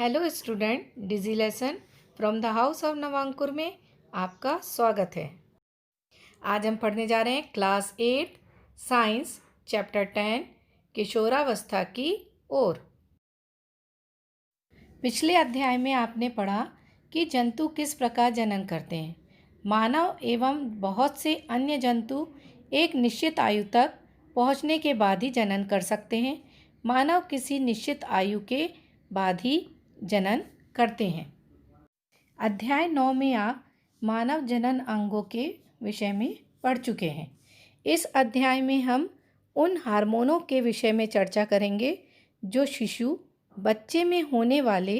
Hello student, digi lesson from the house of Navankur में आपका स्वागत है। आज हम पढ़ने जा रहे हैं क्लास 8 साइंस चैप्टर 10 किशोरावस्था की ओर। पिछले अध्याय में आपने पढ़ा कि जंतु किस प्रकार जनन करते हैं। मानव एवं बहुत से अन्य जंतु एक निश्चित आयु तक पहुंचने के बाद ही जनन कर सकते हैं। मानव किसी निश्चित आयु के बाद ही जनन करते हैं। अध्याय 9 में आप मानव जनन अंगों के विषय में पढ़ चुके हैं। इस अध्याय में हम उन हार्मोनों के विषय में चर्चा करेंगे जो शिशु बच्चे में होने वाले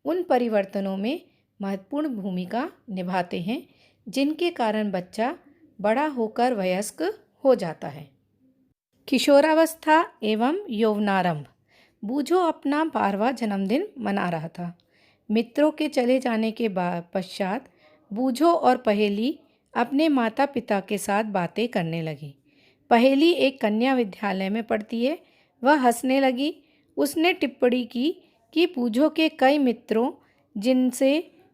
उन परिवर्तनों में महत्वपूर्ण भूमिका निभाते हैं जिनके कारण बच्चा बड़ा होकर वयस्क हो जाता है। किशोरावस्था एवं यौवनारंभ। बूझो अपना 12वां जन्मदिन मना रहा था। मित्रों के चले जाने के पश्चात बूझो और पहेली अपने माता पिता के साथ बातें करने लगी। पहेली एक कन्या विद्यालय में पढ़ती है। वह हंसने लगी। उसने टिप्पणी की कि बूझो के कई मित्रों जिनसे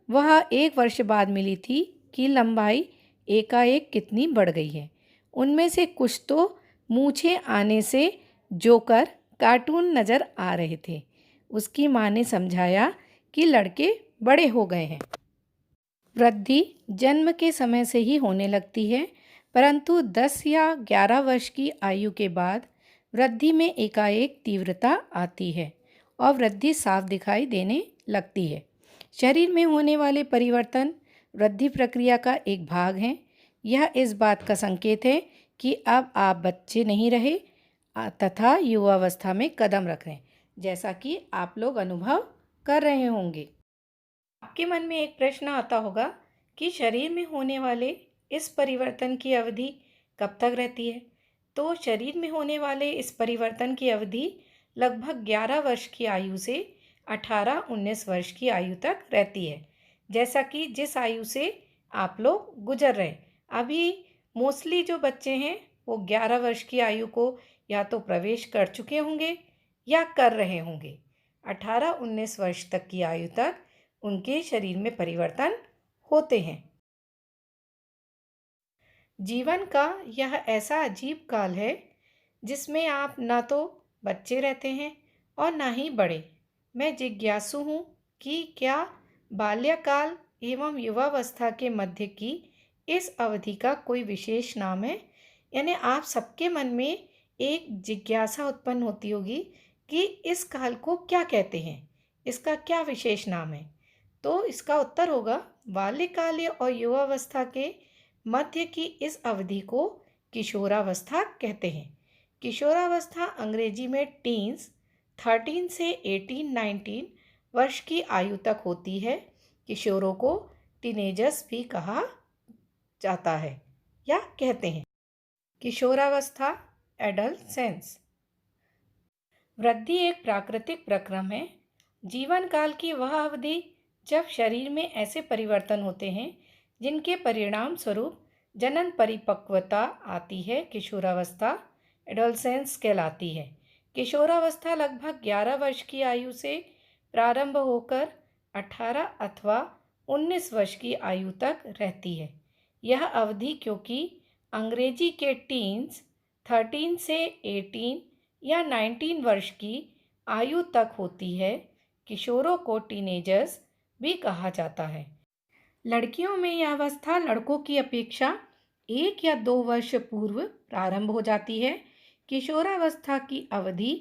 वह 1 वर्ष बाद मिली थी की लंबाई एकाएक कितनी बढ़ गई है। उनमें से कुछ तो मूछें आने से जोकर कार्टून नज़र आ रहे थे। उसकी माँ ने समझाया कि लड़के बड़े हो गए हैं। वृद्धि जन्म के समय से ही होने लगती है, परंतु 10 या 11 वर्ष की आयु के बाद वृद्धि में एकाएक तीव्रता आती है और वृद्धि साफ दिखाई देने लगती है। शरीर में होने वाले परिवर्तन वृद्धि प्रक्रिया का एक भाग हैं। यह इस बात का संकेत है कि अब आप बच्चे नहीं रहे तथा युवावस्था में कदम रख रहे हैं, जैसा कि आप लोग अनुभव कर रहे होंगे। आपके मन में एक प्रश्न आता होगा कि शरीर में होने वाले इस परिवर्तन की अवधि कब तक रहती है। तो शरीर में होने वाले इस परिवर्तन की अवधि लगभग 11 वर्ष की आयु से 18-19 वर्ष की आयु तक रहती है, जैसा कि जिस आयु से आप लोग गुजर रहे हैं। अभी मोस्टली जो बच्चे हैं वो 11 वर्ष की आयु को या तो प्रवेश कर चुके होंगे या कर रहे होंगे। 18-19 वर्ष तक की आयु तक उनके शरीर में परिवर्तन होते हैं। जीवन का यह ऐसा अजीब काल है जिसमें आप ना तो बच्चे रहते हैं और ना ही बड़े। मैं जिज्ञासु हूँ कि क्या बाल्यकाल एवं युवावस्था के मध्य की इस अवधि का कोई विशेष नाम है। यानी आप सबके मन में एक जिज्ञासा उत्पन्न होती होगी कि इस काल को क्या कहते हैं, इसका क्या विशेष नाम है। तो इसका उत्तर होगा बाल्यकाल और युवावस्था के मध्य की इस अवधि को किशोरावस्था कहते हैं। किशोरावस्था अंग्रेजी में टीन्स 13 से 18-19 वर्ष की आयु तक होती है। किशोरों को टीनेजर्स भी कहा जाता है या कहते हैं। किशोरावस्था एडolescence। वृद्धि एक प्राकृतिक प्रक्रम है। जीवन काल की वह अवधि जब शरीर में ऐसे परिवर्तन होते हैं जिनके परिणाम स्वरूप जनन परिपक्वता आती है, किशोरावस्था एडolescence कहलाती है। किशोरावस्था लगभग 11 वर्ष की आयु से प्रारंभ होकर 18 अथवा 19 वर्ष की आयु तक रहती है। यह अवधि क्योंकि अंग्रेजी के टीन्स 13 से 18 या 19 वर्ष की आयु तक होती है, किशोरों को टीनेजर्स भी कहा जाता है। लड़कियों में यह अवस्था लड़कों की अपेक्षा 1 या 2 वर्ष पूर्व प्रारंभ हो जाती है। किशोरावस्था की अवधि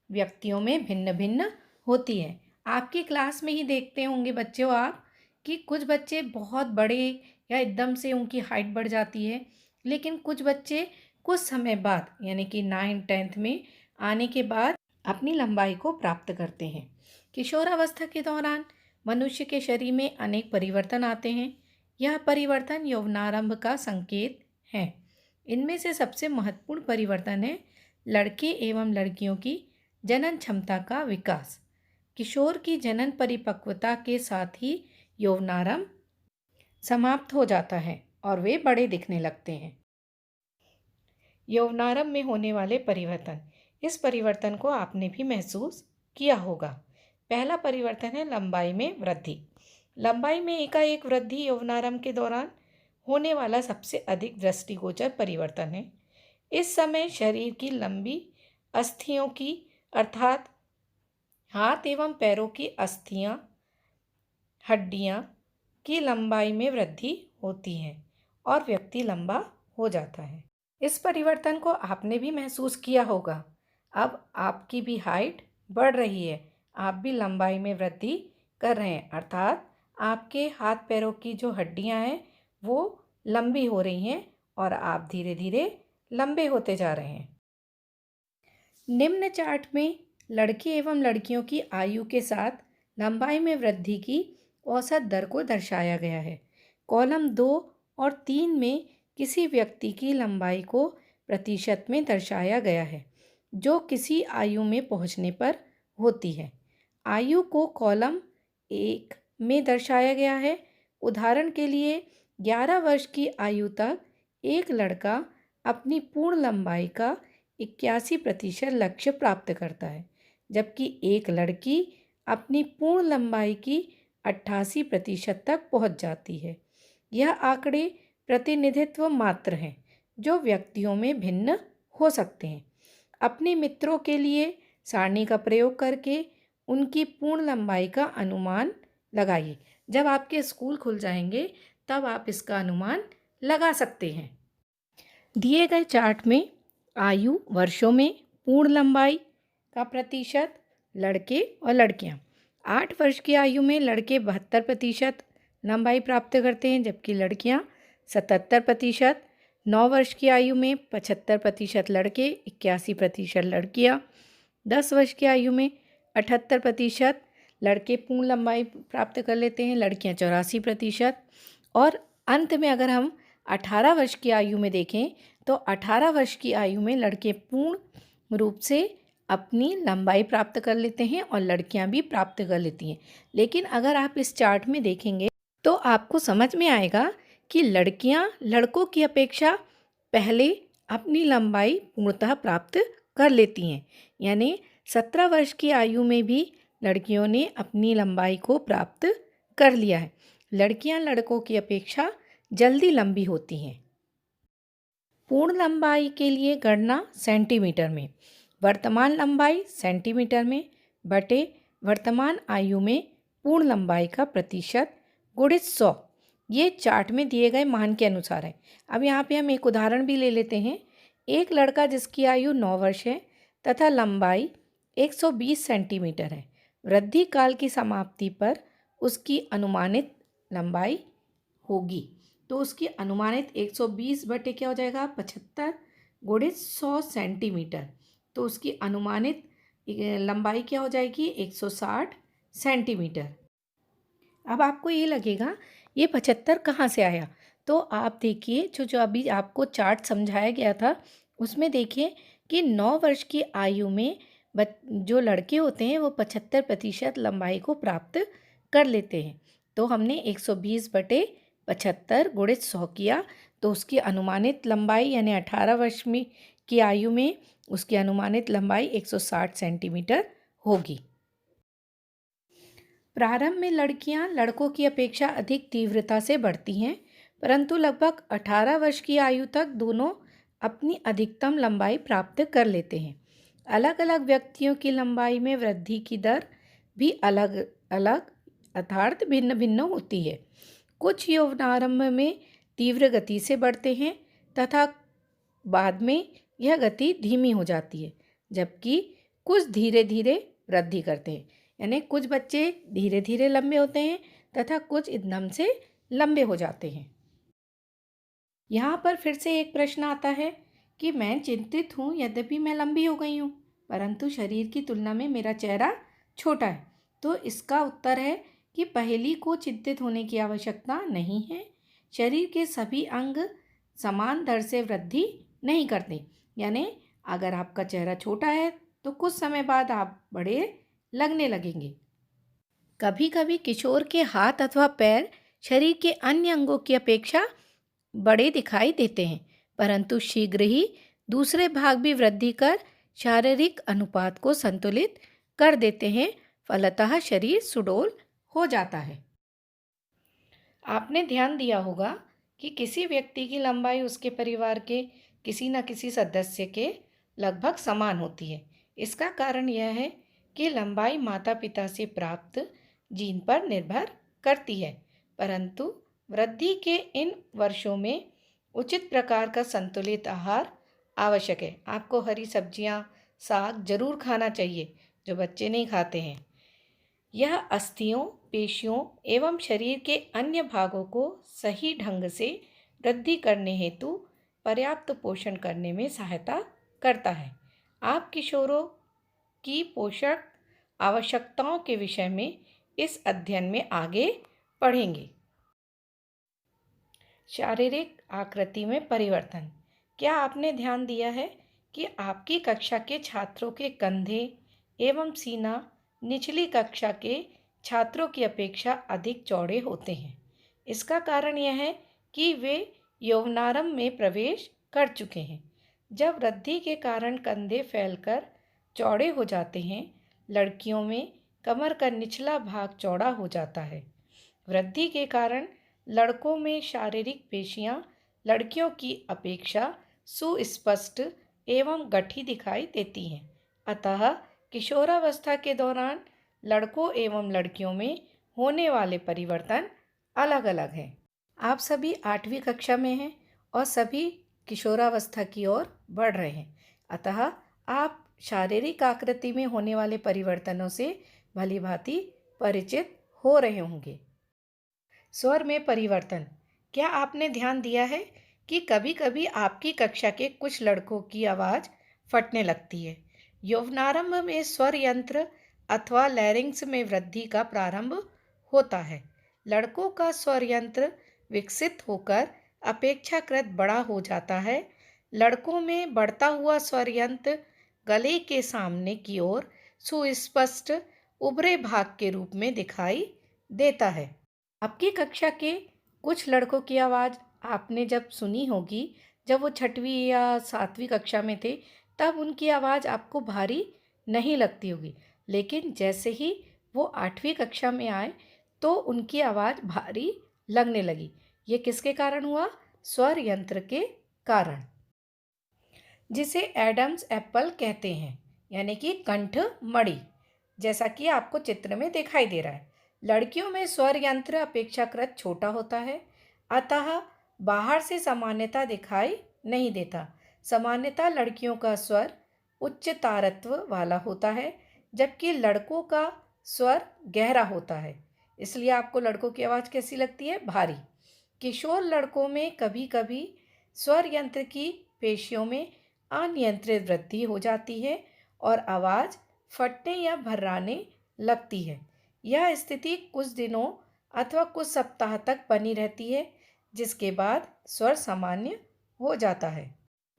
व्यक्तियों में भिन्न भिन्न होती है। आपकी क्लास में ही देखते होंगे बच्चों आप कि कुछ बच्चे बहुत बड़े या एकदम से उनकी हाइट बढ़ जाती है, लेकिन कुछ बच्चे कुछ समय बाद यानी कि 9th-10th में आने के बाद अपनी लंबाई को प्राप्त करते हैं। किशोरावस्था के दौरान मनुष्य के शरीर में अनेक परिवर्तन आते हैं। यह परिवर्तन यौवनारंभ का संकेत है। इनमें से सबसे महत्वपूर्ण परिवर्तन है लड़के एवं लड़कियों की जनन क्षमता का विकास। किशोर की जनन परिपक्वता के साथ ही यौवनारंभ समाप्त हो जाता है और वे बड़े दिखने लगते हैं। यौवनारंभ में होने वाले परिवर्तन, इस परिवर्तन को आपने भी महसूस किया होगा। पहला परिवर्तन है लंबाई में वृद्धि। लंबाई में एकाएक वृद्धि यौवनारंभ के दौरान होने वाला सबसे अधिक दृष्टिगोचर परिवर्तन है। इस समय शरीर की लंबी अस्थियों की अर्थात हाथ एवं पैरों की अस्थियां, हड्डियां की लंबाई में वृद्धि होती है और व्यक्ति लंबा हो जाता है। इस परिवर्तन को आपने भी महसूस किया होगा। अब आपकी भी हाइट बढ़ रही है, आप भी लंबाई में वृद्धि कर रहे हैं, अर्थात आपके हाथ पैरों की जो हड्डियां हैं वो लंबी हो रही हैं और आप धीरे धीरे लंबे होते जा रहे हैं। निम्न चार्ट में लड़के एवं लड़कियों की आयु के साथ लंबाई में वृद्धि की औसत दर को दर्शाया गया है। कॉलम 2 और 3 में किसी व्यक्ति की लंबाई को प्रतिशत में दर्शाया गया है जो किसी आयु में पहुंचने पर होती है। आयु को कॉलम 1 में दर्शाया गया है। उदाहरण के लिए 11 वर्ष की आयु तक एक लड़का अपनी पूर्ण लंबाई का 81% लक्ष्य प्राप्त करता है, जबकि एक लड़की अपनी पूर्ण लंबाई की 88% तक पहुंच जाती है। यह आंकड़े प्रतिनिधित्व मात्र हैं जो व्यक्तियों में भिन्न हो सकते हैं। अपने मित्रों के लिए सारणी का प्रयोग करके उनकी पूर्ण लंबाई का अनुमान लगाइए। जब आपके स्कूल खुल जाएंगे तब आप इसका अनुमान लगा सकते हैं। दिए गए चार्ट में आयु वर्षों में पूर्ण लंबाई का प्रतिशत लड़के और लड़कियां। 8 वर्ष की आयु में लड़के 72% लंबाई प्राप्त करते हैं, जबकि लड़कियां 77%। 9 वर्ष की आयु में 75% लड़के, 81% लड़कियां। 10 वर्ष की आयु में 78% लड़के पूर्ण लंबाई प्राप्त कर लेते हैं, लड़कियां 84%। और अंत में अगर हम 18 वर्ष की आयु में देखें तो 18 वर्ष की आयु में लड़के पूर्ण रूप से अपनी लंबाई प्राप्त कर लेते हैं और लड़कियां भी प्राप्त कर लेती हैं। लेकिन अगर आप इस चार्ट में देखेंगे तो आपको समझ में आएगा कि लड़कियां लड़कों की अपेक्षा पहले अपनी लंबाई पूर्णतः प्राप्त कर लेती हैं। यानी 17 वर्ष की आयु में भी लड़कियों ने अपनी लंबाई को प्राप्त कर लिया है। लड़कियां लड़कों की अपेक्षा जल्दी लंबी होती हैं। पूर्ण लंबाई के लिए गणना सेंटीमीटर में। वर्तमान लंबाई सेंटीमीटर में बटे वर्तमान आयु में पूर्ण लंबाई का प्रतिशत गुणित 100। ये चार्ट में दिए गए मान के अनुसार है। अब यहाँ पे हम एक उदाहरण भी ले लेते हैं। एक लड़का जिसकी आयु 9 वर्ष है तथा लंबाई 120 सेंटीमीटर है। वृद्धि काल की समाप्ति पर उसकी अनुमानित लंबाई होगी, तो उसकी अनुमानित 120 बटे क्या हो जाएगा 75 गुणित 100 सेंटीमीटर, तो उसकी अनुमानित लंबाई क्या हो जाएगी 160 सेंटीमीटर। अब आपको ये लगेगा ये 75 कहाँ से आया, तो आप देखिए जो अभी आपको चार्ट समझाया गया था उसमें देखिए कि 9 वर्ष की आयु में जो लड़के होते हैं वो 75% लंबाई को प्राप्त कर लेते हैं। तो हमने 120 बटे 75 गुणित 100 किया, तो उसकी अनुमानित लंबाई यानी 18 वर्ष में की आयु में उसकी अनुमानित लंबाई 160 सेंटीमीटर होगी। प्रारंभ में लड़कियां लड़कों की अपेक्षा अधिक तीव्रता से बढ़ती हैं, परंतु लगभग 18 वर्ष की आयु तक दोनों अपनी अधिकतम लंबाई प्राप्त कर लेते हैं। अलग अलग व्यक्तियों की लंबाई में वृद्धि की दर भी अलग अलग अर्थात भिन्न भिन्न होती है। कुछ यौवनारंभ में तीव्र गति से बढ़ते हैं तथा बाद में यह गति धीमी हो जाती है, जबकि कुछ धीरे धीरे वृद्धि करते हैं। यानी कुछ बच्चे धीरे धीरे लंबे होते हैं तथा कुछ एकदम से लंबे हो जाते हैं। यहाँ पर फिर से एक प्रश्न आता है कि मैं चिंतित हूँ, यद्यपि मैं लंबी हो गई हूँ, परंतु शरीर की तुलना में मेरा चेहरा छोटा है। तो इसका उत्तर है कि पहली को चिंतित होने की आवश्यकता नहीं है। शरीर के सभी अंग समान दर से वृद्धि नहीं करते। यानी अगर आपका चेहरा छोटा है तो कुछ समय बाद आप बड़े लगने लगेंगे। कभी कभी किशोर के हाथ अथवा पैर शरीर के अन्य अंगों की अपेक्षा बड़े दिखाई देते हैं, परंतु शीघ्र ही दूसरे भाग भी वृद्धि कर शारीरिक अनुपात को संतुलित कर देते हैं। फलतः शरीर सुडौल हो जाता है। आपने ध्यान दिया होगा कि किसी व्यक्ति की लंबाई उसके परिवार के किसी न किसी सदस्य के लगभग समान होती है। इसका कारण यह है कि लंबाई माता पिता से प्राप्त जीन पर निर्भर करती है, परंतु वृद्धि के इन वर्षों में उचित प्रकार का संतुलित आहार आवश्यक है। आपको हरी सब्जियां, साग जरूर खाना चाहिए, जो बच्चे नहीं खाते हैं। यह अस्थियों, पेशियों एवं शरीर के अन्य भागों को सही ढंग से वृद्धि करने हेतु पर्याप्त पोषण करने में सहायता करता है। आप किशोरों की पोषक आवश्यकताओं के विषय में इस अध्ययन में आगे पढ़ेंगे। शारीरिक आकृति में परिवर्तन। क्या आपने ध्यान दिया है कि आपकी कक्षा के छात्रों के कंधे एवं सीना निचली कक्षा के छात्रों की अपेक्षा अधिक चौड़े होते हैं? इसका कारण यह है कि वे यौवनारंभ में प्रवेश कर चुके हैं। जब वृद्धि के कारण कंधे फैलकर चौड़े हो जाते हैं, लड़कियों में कमर का निचला भाग चौड़ा हो जाता है। वृद्धि के कारण लड़कों में शारीरिक पेशियां लड़कियों की अपेक्षा सुस्पष्ट एवं गठी दिखाई देती हैं। अतः किशोरावस्था के दौरान लड़कों एवं लड़कियों में होने वाले परिवर्तन अलग अलग हैं। आप सभी 8वीं कक्षा में हैं और सभी किशोरावस्था की ओर बढ़ रहे हैं। अतः आप शारीरिक आकृति में होने वाले परिवर्तनों से भलीभांति परिचित हो रहे होंगे। स्वर में परिवर्तन। क्या आपने ध्यान दिया है कि कभी कभी आपकी कक्षा के कुछ लड़कों की आवाज़ फटने लगती है? यौवनारंभ में स्वर यंत्र अथवा लैरिंग्स में वृद्धि का प्रारंभ होता है। लड़कों का स्वर यंत्र विकसित होकर अपेक्षाकृत बड़ा हो जाता है। लड़कों में बढ़ता हुआ स्वर यंत्र गले के सामने की ओर सुस्पष्ट उभरे भाग के रूप में दिखाई देता है। आपकी कक्षा के कुछ लड़कों की आवाज़ आपने जब सुनी होगी, जब वो 6वीं या 7वीं कक्षा में थे, तब उनकी आवाज़ आपको भारी नहीं लगती होगी। लेकिन जैसे ही वो 8वीं कक्षा में आए तो उनकी आवाज़ भारी लगने लगी। ये किसके कारण हुआ? स्वर यंत्र के कारण, जिसे एडम्स एप्पल कहते हैं, यानी कि कंठ मणि, जैसा कि आपको चित्र में दिखाई दे रहा है। लड़कियों में स्वर यंत्र अपेक्षाकृत छोटा होता है, अतः बाहर से सामान्यता दिखाई नहीं देता। सामान्यतः लड़कियों का स्वर उच्च तारत्व वाला होता है, जबकि लड़कों का स्वर गहरा होता है। इसलिए आपको लड़कों की आवाज़ कैसी लगती है? भारी। किशोर लड़कों में कभी कभी स्वर यंत्र की पेशियों में अनियंत्रित वृद्धि हो जाती है और आवाज़ फटने या भर्राने लगती है। यह स्थिति कुछ दिनों अथवा कुछ सप्ताह तक बनी रहती है, जिसके बाद स्वर सामान्य हो जाता है।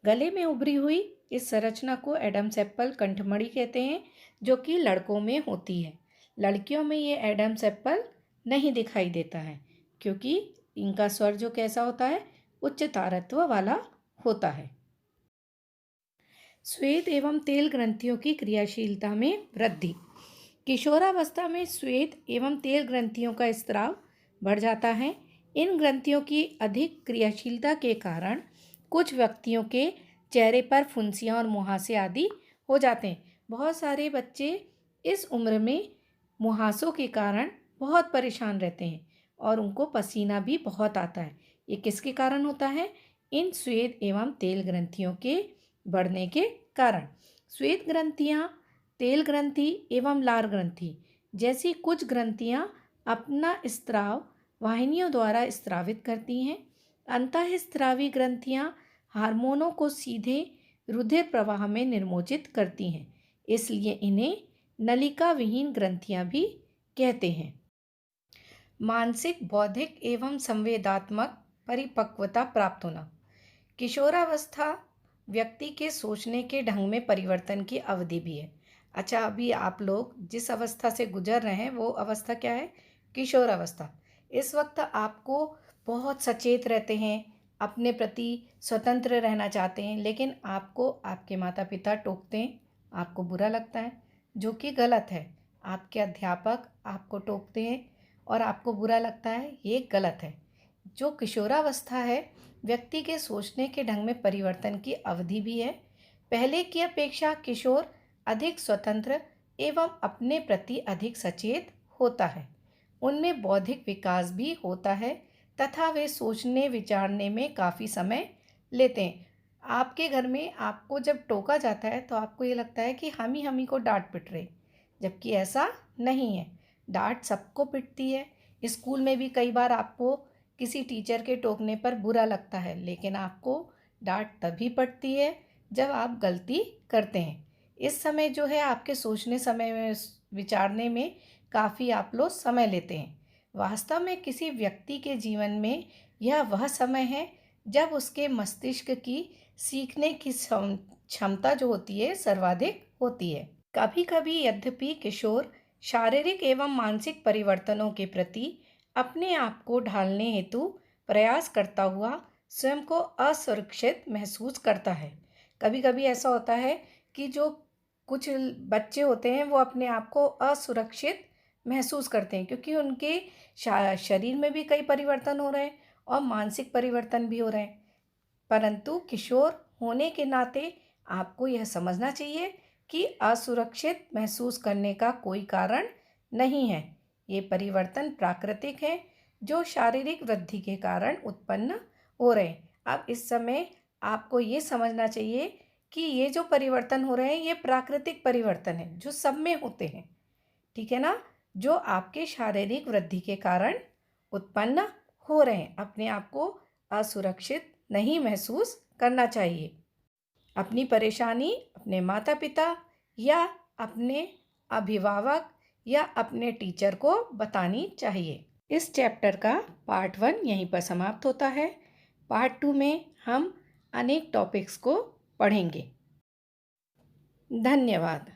गले में उभरी हुई इस संरचना को एडम्स एप्पल कंठमणि कहते हैं, जो कि लड़कों में होती है। लड़कियों में ये एडम्स एप्पल नहीं दिखाई देता है, क्योंकि इनका स्वर जो कैसा होता है? उच्च तारत्व वाला होता है। श्वेत एवं तेल ग्रंथियों की क्रियाशीलता में वृद्धि। किशोरावस्था में श्वेत एवं तेल ग्रंथियों का स्राव बढ़ जाता है। इन ग्रंथियों की अधिक क्रियाशीलता के कारण कुछ व्यक्तियों के चेहरे पर फुंसियाँ और मुहासे आदि हो जाते हैं। बहुत सारे बच्चे इस उम्र में मुहासों के कारण बहुत परेशान रहते हैं और उनको पसीना भी बहुत आता है। ये किसके कारण होता है? इन श्वेत एवं तेल ग्रंथियों के बढ़ने के कारण। श्वेत ग्रंथियाँ, तेल ग्रंथि एवं लार ग्रंथि जैसी कुछ ग्रंथियाँ अपना स्राव वाहिनियों द्वारा स्रावित करती हैं। अंतःस्रावी ग्रंथियाँ हार्मोनों को सीधे रुधिर प्रवाह में निर्मोचित करती हैं, इसलिए इन्हें नलिका विहीन ग्रंथियाँ भी कहते हैं। मानसिक, बौद्धिक एवं संवेदात्मक परिपक्वता प्राप्त होना। किशोरावस्था व्यक्ति के सोचने के ढंग में परिवर्तन की अवधि भी है। अच्छा, अभी आप लोग जिस अवस्था से गुजर रहे हैं वो अवस्था क्या है? किशोरावस्था। इस वक्त आपको बहुत सचेत रहते हैं, अपने प्रति स्वतंत्र रहना चाहते हैं, लेकिन आपको आपके माता पिता टोकते हैं, आपको बुरा लगता है, जो कि गलत है। आपके अध्यापक आपको टोकते हैं और आपको बुरा लगता है, ये गलत है। जो किशोरावस्था है, व्यक्ति के सोचने के ढंग में परिवर्तन की अवधि भी है। पहले की अपेक्षा किशोर अधिक स्वतंत्र एवं अपने प्रति अधिक सचेत होता है। उनमें बौद्धिक विकास भी होता है तथा वे सोचने विचारने में काफ़ी समय लेते हैं। आपके घर में आपको जब टोका जाता है तो आपको ये लगता है कि हम ही को डांट पिट रहे, जबकि ऐसा नहीं है। डांट सबको पिटती है। स्कूल में भी कई बार आपको किसी टीचर के टोकने पर बुरा लगता है, लेकिन आपको डांट तभी पड़ती है जब आप गलती करते हैं। इस समय जो है आपके सोचने समय में विचारने में काफ़ी आप लोग समय लेते हैं। वास्तव में किसी व्यक्ति के जीवन में यह वह समय है जब उसके मस्तिष्क की सीखने की क्षमता जो होती है सर्वाधिक होती है। कभी कभी यद्यपि किशोर शारीरिक एवं मानसिक परिवर्तनों के प्रति अपने आप को ढालने हेतु प्रयास करता हुआ स्वयं को असुरक्षित महसूस करता है। कभी कभी ऐसा होता है कि जो कुछ बच्चे होते हैं वो अपने आप को असुरक्षित महसूस करते हैं, क्योंकि उनके शरीर में भी कई परिवर्तन हो रहे हैं और मानसिक परिवर्तन भी हो रहे हैं। परंतु किशोर होने के नाते आपको यह समझना चाहिए कि असुरक्षित महसूस करने का कोई कारण नहीं है। ये परिवर्तन प्राकृतिक है जो शारीरिक वृद्धि के कारण उत्पन्न हो रहे हैं। अब इस समय आपको ये समझना चाहिए कि ये जो परिवर्तन हो रहे हैं ये प्राकृतिक परिवर्तन है जो सब में होते हैं, ठीक है ना, जो आपके शारीरिक वृद्धि के कारण उत्पन्न हो रहे हैं। अपने आप को असुरक्षित नहीं महसूस करना चाहिए। अपनी परेशानी अपने माता पिता या अपने अभिभावक या अपने टीचर को बतानी चाहिए। इस चैप्टर का पार्ट 1 यहीं पर समाप्त होता है। पार्ट 2 में हम अनेक टॉपिक्स को पढ़ेंगे। धन्यवाद।